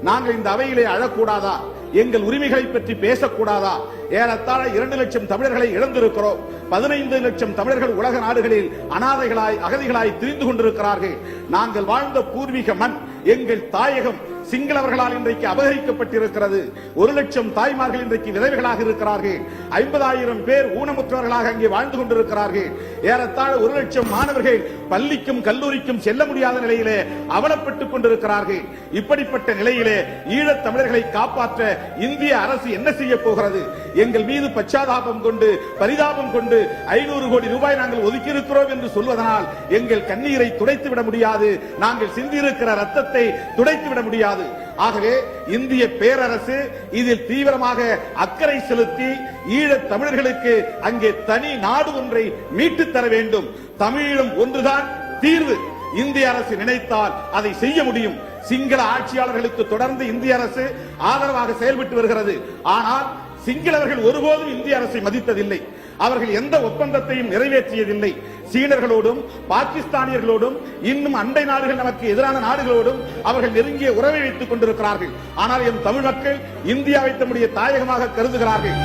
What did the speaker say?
நாங்கள் இந்த அவையிலே அழக்கூடாதா? எங்கள் உரிமைகளை பற்றி பேசக்கூடாதா? ஏறத்தாழ 2 லட்சம் தமிழர்களை இழந்திருக்கிறோம். 15 லட்சம் தமிழர்கள் உலக நாடுகளில் அனாதைகளாய் அகதிகளாய் திரிந்து கொண்டிருக்கிறார்கள். நாங்கள் வாழ்ந்த பூர்வீக மண், எங்கள் தாயகம் சிங்களவர்களால் இன்றைக்கு அபகரிக்கப்பட்டிருக்கிறது. 1 லட்சம் தாய்மார்கள் இன்றைக்கு விதவைகளாக இருக்கிறார்கள். 50,000 பேர் ஊனமுற்றவர்களாக அங்கே வாழ்ந்து கொண்டிருக்கிறார்கள். ஏறத்தாழ 1 லட்சம் மாணவர்கள் பள்ளிக்கும் கல்லூரிக்கும் செல்ல முடியாத நிலையிலே அவலப்பட்டுக் கொண்டிருக்கிறார்கள். இப்படிப்பட்ட நிலையிலே ஈழத் தமிழர்களை காப்பாற்ற இந்திய அரசு என்ன செய்ய போகிறது? எங்கள் மீது பச்சாதாபம் கொண்டு பரிதாபம் கொண்டு 500 கோடி ரூபாய் நாங்கள் ஒதுக்கி இருக்கிறோம் என்று சொல்வதனால் எங்கள் கண்ணீரை துடைத்து விட முடியாது. நாங்கள் சிந்தியிருக்கிற ரத்தத்தை துடைத்து விட முடியாது. ஆகவே இந்திய பேரரசு இதில் தீவிரமாக அக்கறை செலுத்தி ஈழத் தமிழர்களுக்கு அங்கே தனி நாடு ஒன்றை மீட்டு தர வேண்டும். தமிழீழம் ஒன்றுதான் தீர்வு. இந்திய அரசு நினைத்தால் அதை செய்ய முடியும். சிங்கள ஆட்சியாளர்களுக்கு தொடர்ந்து இந்திய அரசு ஆதரவாக செயல்பட்டு வருகிறது. ஆனால் சிங்களவர்கள் ஒருபோதும் இந்திய அரசை மதித்ததில்லை. அவர்கள் எந்த ஒப்பந்தத்தையும் நிறைவேற்றியதில்லை. சீனர்களோடும் பாகிஸ்தானியர்களோடும் இன்னும் அண்டை நாடுகள் நமக்கு எதிரான நாடுகளோடும் அவர்கள் நெருங்கிய உறவை வைத்துக் கொண்டிருக்கிறார்கள். ஆனால் என் தமிழ் மக்கள் இந்தியாவை தம்முடைய தாயகமாக கருதுகிறார்கள்.